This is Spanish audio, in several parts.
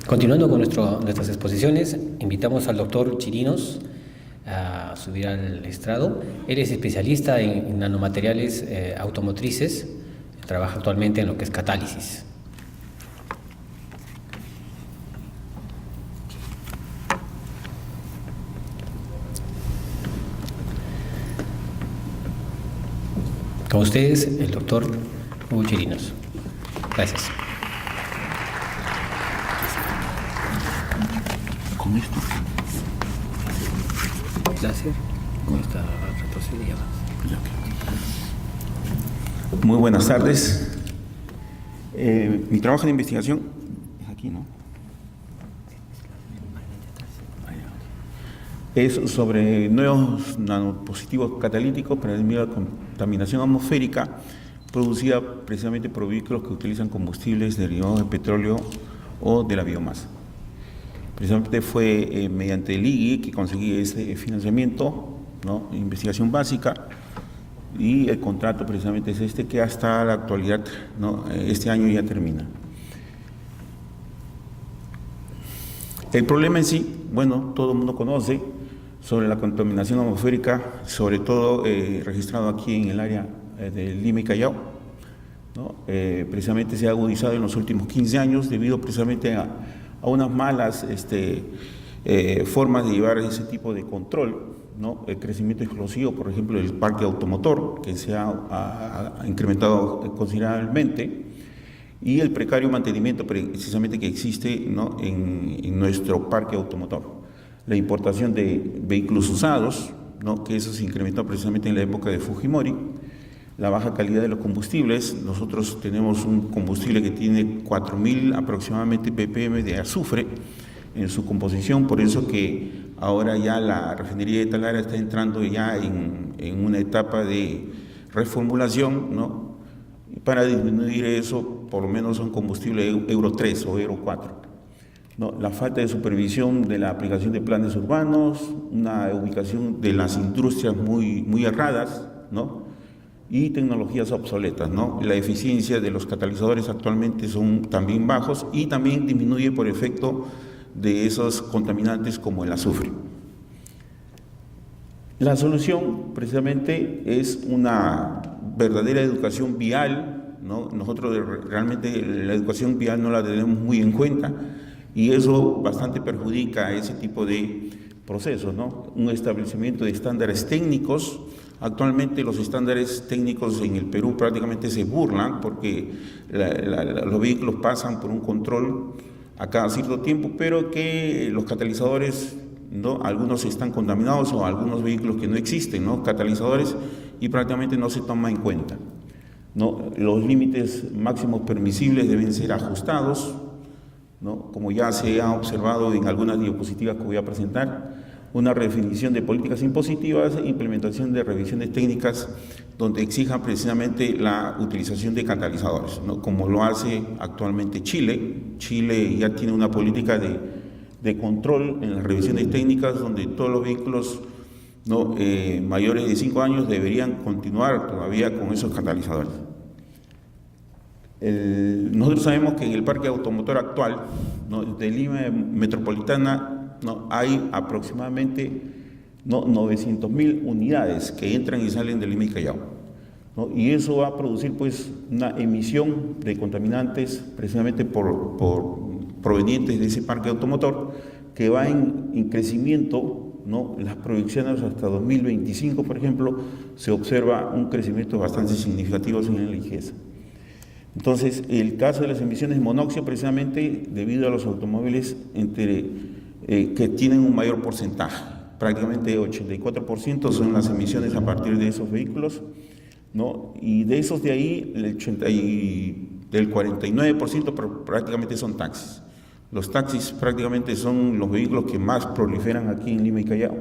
Continuando con nuestras exposiciones, invitamos al doctor Chirinos a subir al estrado. Él es especialista en nanomateriales automotrices, trabaja actualmente en lo que es catálisis. Con ustedes, el doctor Hugo Chirinos. Gracias. Con esto. Láser, con esta retrocedida. Muy buenas tardes. Mi trabajo de investigación es aquí, ¿no? Es sobre nuevos nanopositivos catalíticos para disminuir la contaminación atmosférica producida precisamente por vehículos que utilizan combustibles derivados de petróleo o de la biomasa. Precisamente fue mediante el IGI que conseguí ese financiamiento, ¿no? Investigación básica, y el contrato precisamente es este que hasta la actualidad, ¿no? Este año ya termina. El problema en sí, bueno, todo el mundo conoce sobre la contaminación atmosférica, sobre todo registrado aquí en el área de Lima y Callao, ¿no? Precisamente se ha agudizado en los últimos 15 años debido precisamente a unas malas formas de llevar ese tipo de control, ¿no? El crecimiento explosivo, por ejemplo, del parque automotor, que se ha incrementado considerablemente, y el precario mantenimiento precisamente que existe, ¿no? en nuestro parque automotor. La importación de vehículos usados, ¿no? Que eso se incrementó precisamente en la época de Fujimori. La baja calidad de los combustibles. Nosotros tenemos un combustible que tiene 4.000 aproximadamente ppm de azufre en su composición, por eso que ahora ya la refinería de Talara está entrando ya en una etapa de reformulación, ¿no? Para disminuir eso, por lo menos un combustible Euro 3 o Euro 4. ¿No? La falta de supervisión de la aplicación de planes urbanos, una ubicación de las industrias muy erradas, ¿no? Y tecnologías obsoletas, ¿no? La eficiencia de los catalizadores actualmente son también bajos y también disminuye por efecto de esos contaminantes como el azufre. La solución precisamente es una verdadera educación vial, ¿no? Nosotros realmente la educación vial no la tenemos muy en cuenta y eso bastante perjudica ese tipo de procesos, ¿no? Un establecimiento de estándares técnicos. Actualmente los estándares técnicos en el Perú prácticamente se burlan porque los vehículos pasan por un control a cada cierto tiempo, pero que los catalizadores, ¿no? Algunos están contaminados o algunos vehículos que no existen, ¿no? Catalizadores, y prácticamente no se toma en cuenta, ¿no? Los límites máximos permisibles deben ser ajustados, ¿no? Como ya se ha observado en algunas diapositivas que voy a presentar, una redefinición de políticas impositivas e implementación de revisiones técnicas donde exijan precisamente la utilización de catalizadores, ¿no? Como lo hace actualmente Chile. Chile ya tiene una política de control en las revisiones técnicas donde todos los vehículos, ¿no? Mayores de 5 años deberían continuar todavía con esos catalizadores. Nosotros sabemos que en el parque automotor actual, ¿no? De Lima metropolitana, ¿no? Hay aproximadamente, ¿no? 900.000 unidades que entran y salen de Lima y Callao, ¿no? Y eso va a producir pues una emisión de contaminantes precisamente provenientes de ese parque automotor que va en crecimiento, ¿no? Las proyecciones hasta 2025, por ejemplo, se observa un crecimiento bastante significativo en la ligereza. Entonces, el caso de las emisiones de monóxido, precisamente debido a los automóviles que tienen un mayor porcentaje, prácticamente 84% son las emisiones a partir de esos vehículos, ¿no? Y de esos de ahí, del 49% prácticamente son taxis. Los taxis prácticamente son los vehículos que más proliferan aquí en Lima y Callao,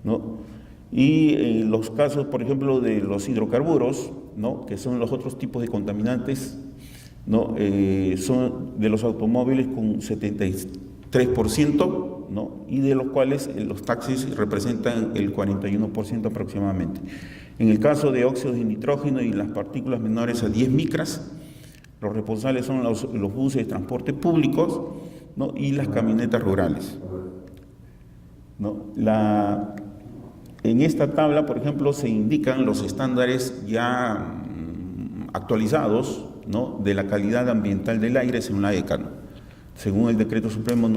¿no? Y los casos, por ejemplo, de los hidrocarburos, ¿no? Que son los otros tipos de contaminantes, ¿no? Son de los automóviles con 73%, ¿no? Y de los cuales los taxis representan el 41% aproximadamente. En el caso de óxidos de nitrógeno y las partículas menores a 10 micras, los responsables son los buses de transporte públicos, ¿no? Y las camionetas rurales, ¿no? En esta tabla, por ejemplo, se indican los estándares ya actualizados, ¿no?, de la calidad ambiental del aire según la ECA, ¿no? Según el decreto supremo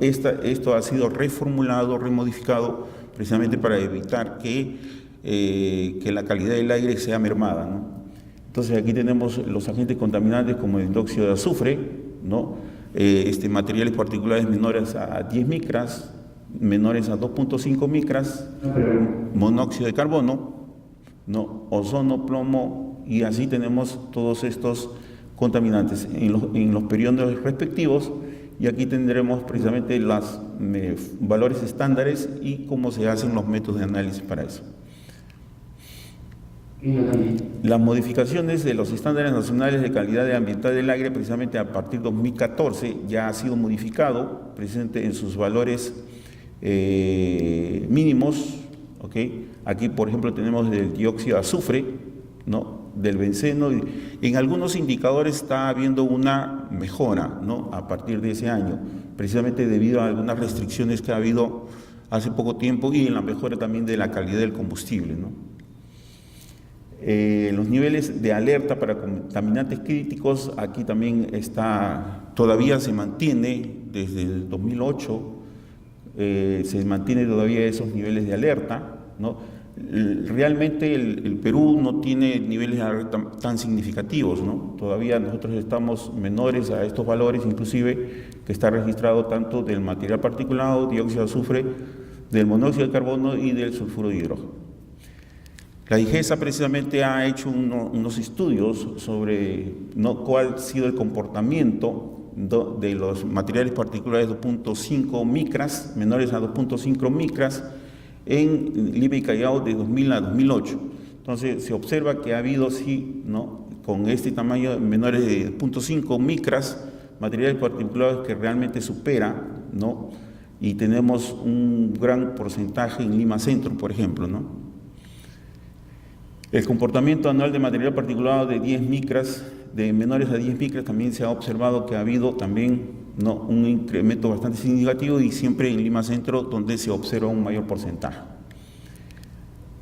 esto ha sido reformulado, remodificado, precisamente para evitar que la calidad del aire sea mermada, ¿no? Entonces aquí tenemos los agentes contaminantes como el dióxido de azufre, ¿no?, materiales particulares menores a 10 micras, menores a 2.5 micras, monóxido de carbono, ¿no?, ozono, plomo, y así tenemos todos estos contaminantes en los periodos respectivos, y aquí tendremos precisamente los valores estándares y cómo se hacen los métodos de análisis para eso. Las modificaciones de los estándares nacionales de calidad ambiental del aire, precisamente a partir de 2014, ya ha sido modificado, precisamente en sus valores mínimos, ¿ok? Aquí, por ejemplo, tenemos el dióxido de azufre, ¿no?, del benceno. En algunos indicadores está habiendo una mejora, ¿no?, a partir de ese año, precisamente debido a algunas restricciones que ha habido hace poco tiempo y en la mejora también de la calidad del combustible, ¿no? Los niveles de alerta para contaminantes críticos, aquí también todavía se mantiene desde el 2008, se mantiene todavía esos niveles de alerta, ¿no? Realmente el Perú no tiene niveles de alerta tan significativos, ¿no? Todavía nosotros estamos menores a estos valores, inclusive que está registrado tanto del material particulado, dióxido de azufre, del monóxido de carbono y del sulfuro de hidrógeno. La IGESA precisamente ha hecho unos estudios sobre, ¿no?, cuál ha sido el comportamiento de los materiales particulares 2.5 micras, menores a 2.5 micras, en Lima y Callao de 2000 a 2008. Entonces se observa que ha habido, sí, ¿no?, con este tamaño, menores de 0.5 micras, materiales particulares que realmente supera, ¿no?, y tenemos un gran porcentaje en Lima Centro, por ejemplo, ¿no? El comportamiento anual de material particulado de 10 micras, de menores a 10 micras, también se ha observado que ha habido también, ¿no?, un incremento bastante significativo, y siempre en Lima Centro donde se observa un mayor porcentaje.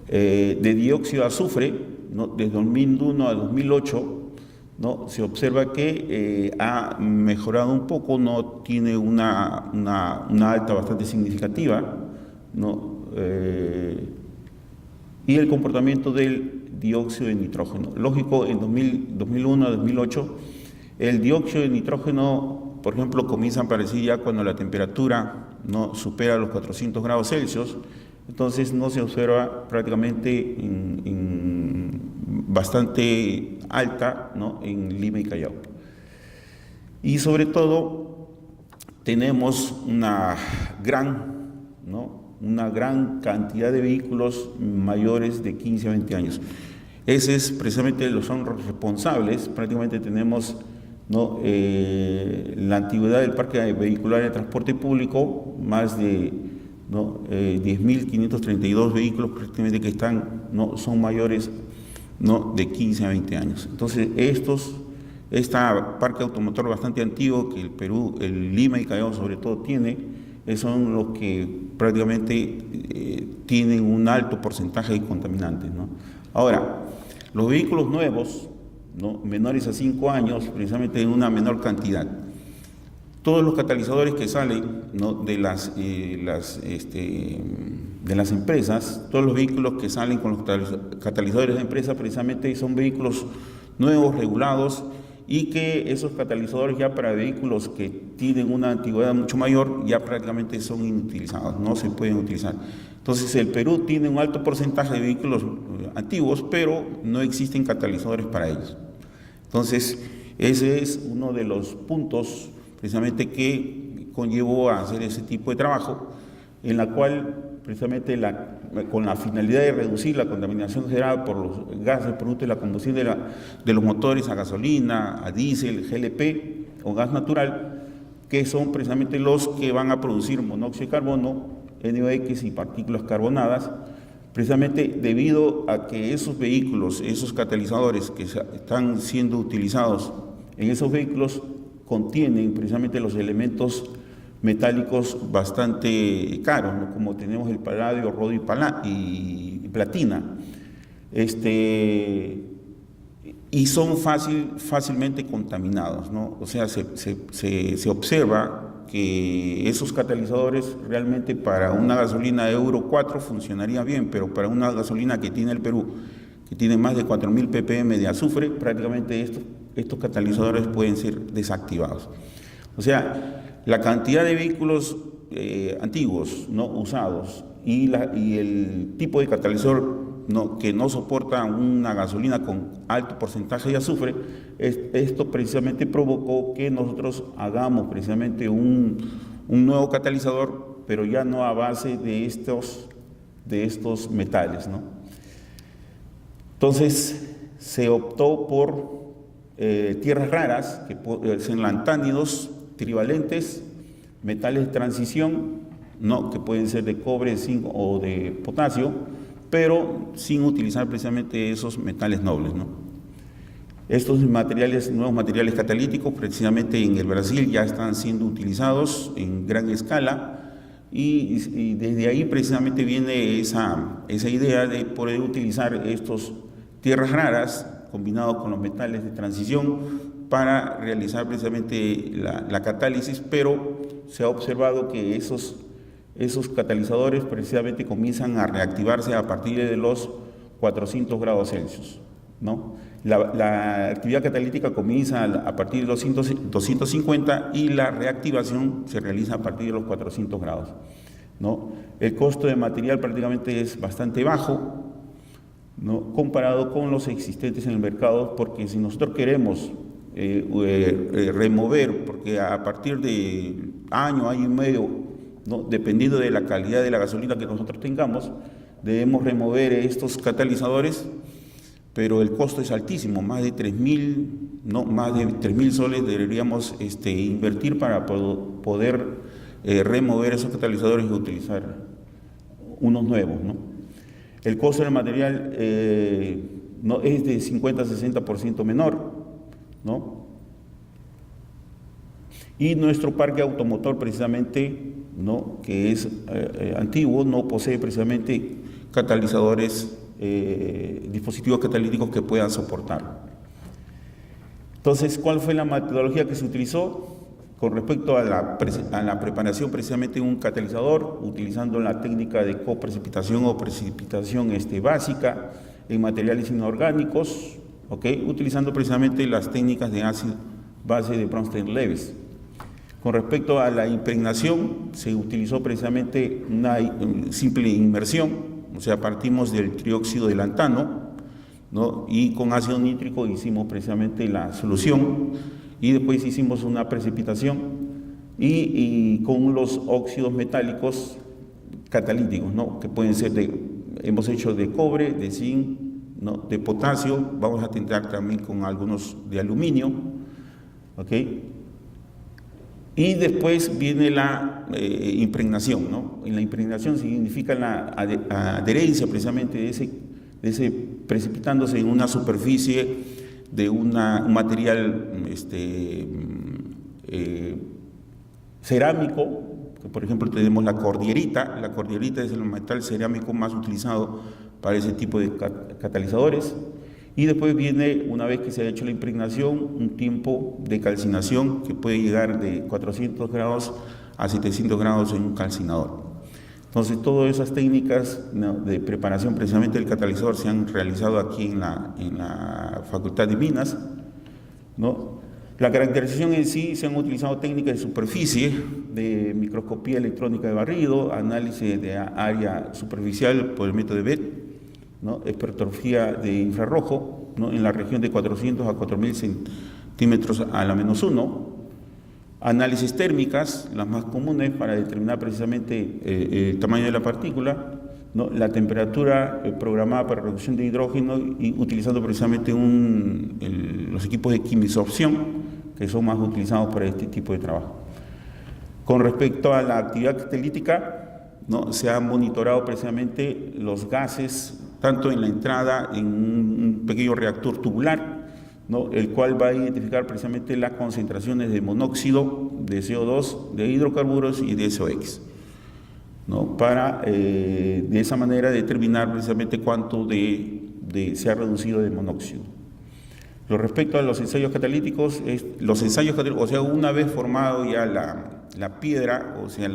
De dióxido de azufre, ¿no?, desde 2001 a 2008, ¿no?, se observa que ha mejorado un poco, no tiene una alta bastante significativa, ¿no? Y el comportamiento del dióxido de nitrógeno. Lógico, en 2001 a 2008, el dióxido de nitrógeno, por ejemplo, comienza a aparecer ya cuando la temperatura no supera los 400 grados Celsius, entonces no se observa prácticamente bastante alta, ¿no?, en Lima y Callao. Y sobre todo, tenemos una gran cantidad de vehículos mayores de 15 a 20 años. Precisamente son responsables, prácticamente tenemos, ¿no?, la antigüedad del parque vehicular de transporte público, más de, ¿no?, 10.532 vehículos prácticamente que son mayores, ¿no?, de 15 a 20 años. Entonces, este parque automotor bastante antiguo que el Perú, el Lima y Callao sobre todo tiene, son los que prácticamente tienen un alto porcentaje de contaminantes, ¿no? Ahora, los vehículos nuevos, ¿no?, menores a 5 años, precisamente en una menor cantidad. Todos los catalizadores que salen, ¿no?, de las empresas, todos los vehículos que salen con los catalizadores de empresa, precisamente son vehículos nuevos, regulados, y que esos catalizadores ya para vehículos que tienen una antigüedad mucho mayor ya prácticamente son inutilizados, no se pueden utilizar. Entonces el Perú tiene un alto porcentaje de vehículos antiguos, pero no existen catalizadores para ellos. Entonces ese es uno de los puntos precisamente que conllevó a hacer ese tipo de trabajo, en la cual precisamente con la finalidad de reducir la contaminación generada por los gases producto de la combustión de los motores a gasolina, a diésel, GLP o gas natural, que son precisamente los que van a producir monóxido de carbono, NOx y partículas carbonadas, precisamente debido a que esos vehículos, esos catalizadores que están siendo utilizados en esos vehículos contienen precisamente los elementos metálicos bastante caros, ¿no? Como tenemos el paladio, rodio y platina. Y son fácilmente contaminados, ¿no? O sea, se observa que esos catalizadores realmente para una gasolina Euro 4 funcionaría bien, pero para una gasolina que tiene el Perú, que tiene más de 4.000 ppm de azufre, prácticamente estos catalizadores pueden ser desactivados. O sea, la cantidad de vehículos antiguos, ¿no?, usados y el tipo de catalizador que no soporta una gasolina con alto porcentaje de azufre, esto precisamente provocó que nosotros hagamos precisamente un nuevo catalizador, pero ya no a base de estos metales, ¿no? Entonces se optó por tierras raras, que son lantánidos trivalentes, metales de transición, ¿no?, que pueden ser de cobre, zinc o de potasio, pero sin utilizar precisamente esos metales nobles, ¿no? Estos nuevos materiales catalíticos, precisamente en el Brasil ya están siendo utilizados en gran escala y desde ahí precisamente viene esa idea de poder utilizar estos tierras raras combinados con los metales de transición para realizar precisamente la catálisis, pero se ha observado que esos catalizadores precisamente comienzan a reactivarse a partir de los 400 grados Celsius, ¿no? La actividad catalítica comienza a partir de los 250 y la reactivación se realiza a partir de los 400 grados, ¿no? El costo de material prácticamente es bastante bajo, ¿no?, comparado con los existentes en el mercado, porque si nosotros queremos remover, porque a partir de año y medio, ¿no?, dependiendo de la calidad de la gasolina que nosotros tengamos, debemos remover estos catalizadores, pero el costo es altísimo, más de 3.000 soles deberíamos invertir para poder remover esos catalizadores y utilizar unos nuevos, ¿no? El costo del material no es de 50 a 60% menor, ¿no? Y nuestro parque automotor precisamente, ¿no?, que es antiguo, no posee precisamente catalizadores, dispositivos catalíticos que puedan soportar. Entonces, ¿cuál fue la metodología que se utilizó con respecto a la preparación precisamente de un catalizador? Utilizando la técnica de coprecipitación o precipitación básica en materiales inorgánicos, ¿okay?, utilizando precisamente las técnicas de ácido base de Bronsted-Lewis. Con respecto a la impregnación, se utilizó precisamente una simple inmersión, o sea, partimos del trióxido de lantano, ¿no?, y con ácido nítrico hicimos precisamente la solución y después hicimos una precipitación y con los óxidos metálicos catalíticos, ¿no?, que pueden ser hemos hecho de cobre, de zinc, ¿no?, de potasio, vamos a tentar también con algunos de aluminio, ¿ok? Y después viene la impregnación, ¿no? En la impregnación significa la adherencia precisamente de ese precipitándose en una superficie de un material cerámico, que por ejemplo tenemos la cordierita. La cordierita es el metal cerámico más utilizado para ese tipo de catalizadores. Y después viene, una vez que se ha hecho la impregnación, un tiempo de calcinación que puede llegar de 400 grados a 700 grados en un calcinador. Entonces, todas esas técnicas, ¿no?, de preparación precisamente del catalizador se han realizado aquí en la Facultad de Minas, ¿no? La caracterización en sí, se han utilizado técnicas de superficie, de microscopía electrónica de barrido, análisis de área superficial por el método de BET, ¿no?, espectroscopía de infrarrojo, ¿no?, en la región de 400 a 4.000 centímetros a la -1, análisis térmicas, las más comunes para determinar precisamente el tamaño de la partícula, ¿no?, la temperatura programada para reducción de hidrógeno y utilizando precisamente los equipos de quimisorción que son más utilizados para este tipo de trabajo. Con respecto a la actividad catalítica, ¿no?, se han monitorado precisamente los gases tanto en la entrada en un pequeño reactor tubular, ¿no? El cual va a identificar precisamente las concentraciones de monóxido, de CO2, de hidrocarburos y de SOx, ¿no? Para de esa manera determinar precisamente cuánto se ha reducido de monóxido. Lo respecto a los ensayos catalíticos, o sea, una vez formado ya la piedra, o sea,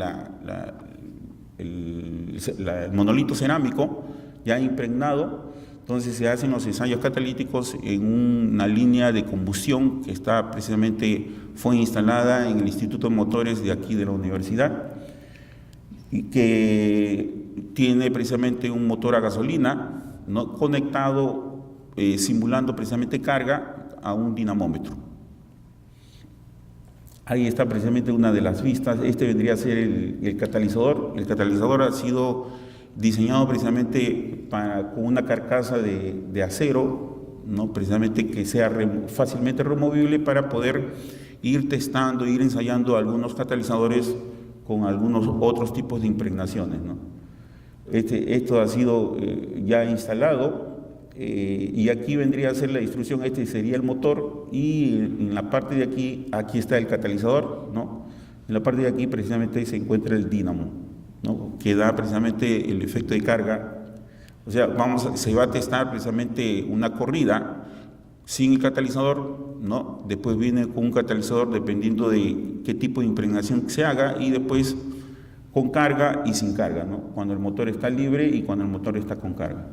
el monolito cerámico ya impregnado, entonces se hacen los ensayos catalíticos en una línea de combustión que fue instalada en el Instituto de Motores de aquí de la universidad, y que tiene precisamente un motor a gasolina, ¿no? Conectado, simulando precisamente carga a un dinamómetro. Ahí está precisamente una de las vistas. Este vendría a ser el catalizador. El catalizador ha sido diseñado precisamente con una carcasa de acero, ¿no? Precisamente que sea fácilmente removible para poder ir testando, ir ensayando algunos catalizadores con algunos otros tipos de impregnaciones, ¿no? Esto ha sido ya instalado. Y aquí vendría a ser la instrucción, este sería el motor, y en la parte de aquí está el catalizador, ¿no? En la parte de aquí precisamente se encuentra el dínamo, ¿no? Que da precisamente el efecto de carga. O sea, se va a testar precisamente una corrida sin el catalizador, ¿no? Después viene con un catalizador dependiendo de qué tipo de impregnación se haga, y después con carga y sin carga, ¿no? Cuando el motor está libre y cuando el motor está con carga.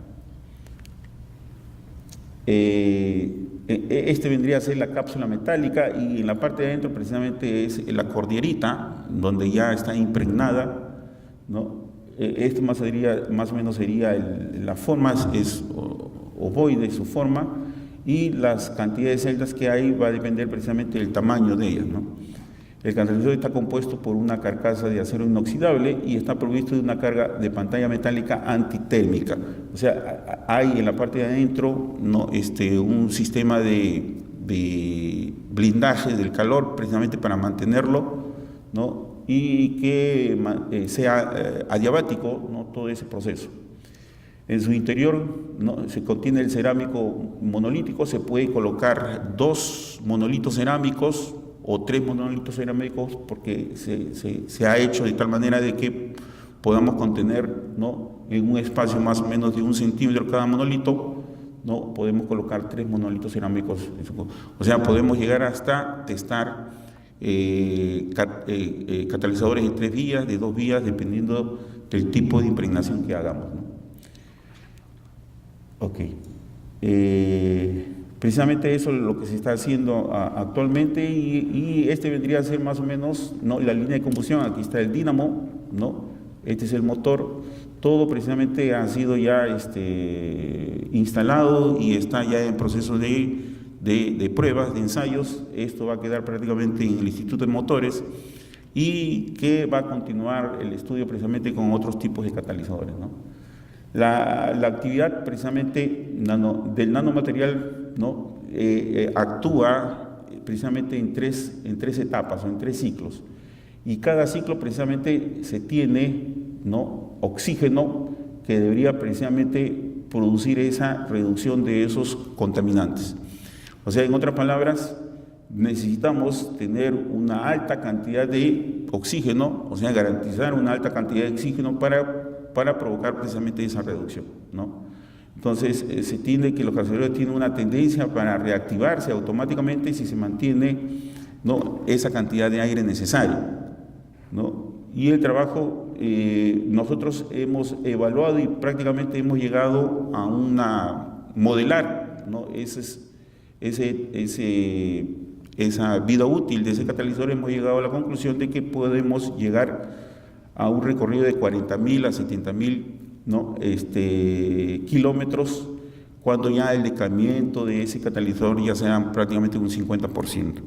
Este vendría a ser la cápsula metálica, y en la parte de adentro precisamente es la cordierita, donde ya está impregnada, ¿no? Esto más o menos sería la forma, es ovoide su forma, y las cantidades de celdas que hay va a depender precisamente del tamaño de ellas, ¿no? El catalizador está compuesto por una carcasa de acero inoxidable y está provisto de una carga de pantalla metálica antitérmica. O sea, hay en la parte de adentro, ¿no? Un sistema de blindaje del calor precisamente para mantenerlo, ¿no? Y que sea adiabático, ¿no? Todo ese proceso. En su interior, ¿no? Se contiene el cerámico monolítico. Se puede colocar 2 monolitos cerámicos o 3 monolitos cerámicos, porque se ha hecho de tal manera de que podamos contener, ¿no? En un espacio más o menos de 1 centímetro cada monolito, ¿no? Podemos colocar 3 monolitos cerámicos. O sea, podemos llegar hasta testar catalizadores de 3 vías, de 2 vías, dependiendo del tipo de impregnación que hagamos, ¿no? Ok. Precisamente eso es lo que se está haciendo actualmente, y este vendría a ser más o menos, ¿no? La línea de combustión. Aquí está el dínamo, ¿no? Este es el motor. Todo precisamente ha sido ya instalado y está ya en proceso de pruebas, de ensayos. Esto va a quedar prácticamente en el Instituto de Motores, y que va a continuar el estudio precisamente con otros tipos de catalizadores, ¿no? La actividad precisamente del nanomaterial, ¿no? Actúa precisamente en tres etapas, o en 3 ciclos, y cada ciclo precisamente se tiene, ¿no? Oxígeno, que debería precisamente producir esa reducción de esos contaminantes. O sea, en otras palabras, necesitamos tener una alta cantidad de oxígeno, o sea, garantizar una alta cantidad de oxígeno para provocar precisamente esa reducción, ¿no? Entonces, se tiene que los catalizadores tienen una tendencia para reactivarse automáticamente si se mantiene, ¿no? Esa cantidad de aire necesario, ¿no? Y el trabajo, nosotros hemos evaluado y prácticamente hemos llegado a modelar, ¿no? Esa vida útil de ese catalizador. Hemos llegado a la conclusión de que podemos llegar a un recorrido de 40.000 a 70.000, ¿no? Kilómetros, cuando ya el decaimiento de ese catalizador ya sea prácticamente un 50%.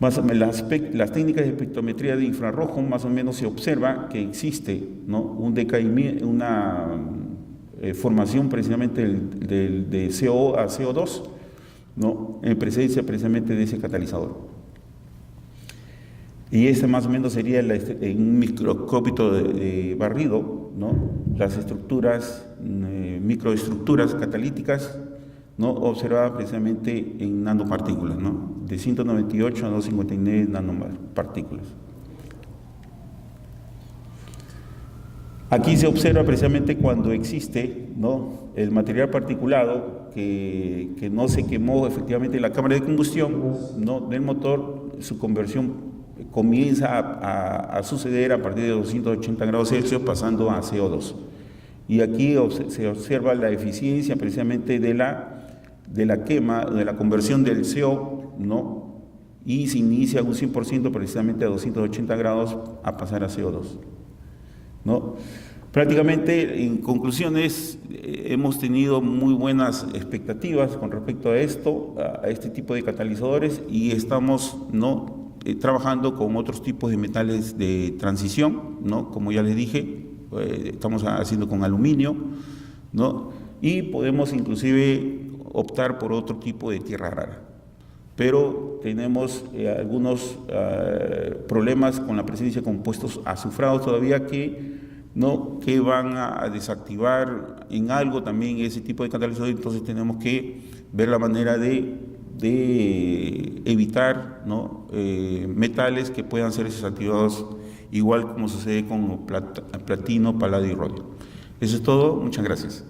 Las técnicas de espectrometría de infrarrojo, más o menos se observa que existe, ¿no? Un decaimiento, una formación precisamente de CO a CO2, ¿no? En presencia precisamente de ese catalizador. Y ese más o menos sería en un microscopio de barrido, ¿no? Las estructuras, microestructuras catalíticas, ¿no? Observada precisamente en nanopartículas, ¿no? De 198 a 259 nanopartículas. Aquí se observa precisamente cuando existe, ¿no?, el material particulado que no se quemó efectivamente en la cámara de combustión, ¿no?, del motor, su conversión comienza a suceder a partir de 280 grados Celsius pasando a CO2. Y aquí se observa la eficiencia precisamente de la quema, de la conversión del CO, ¿no?, y se inicia un 100% precisamente a 280 grados a pasar a CO2, ¿no? Prácticamente, en conclusiones, hemos tenido muy buenas expectativas con respecto a esto, a este tipo de catalizadores, y estamos, ¿no?, trabajando con otros tipos de metales de transición, ¿no?, como ya les dije, estamos haciendo con aluminio, ¿no?, y podemos inclusive optar por otro tipo de tierra rara. Pero tenemos algunos problemas con la presencia de compuestos azufrados todavía que van a desactivar en algo también ese tipo de catalizador. Entonces tenemos que ver la manera de evitar, ¿no?, metales que puedan ser desactivados, igual como sucede con platino, paladio y rodio. Eso es todo, muchas gracias.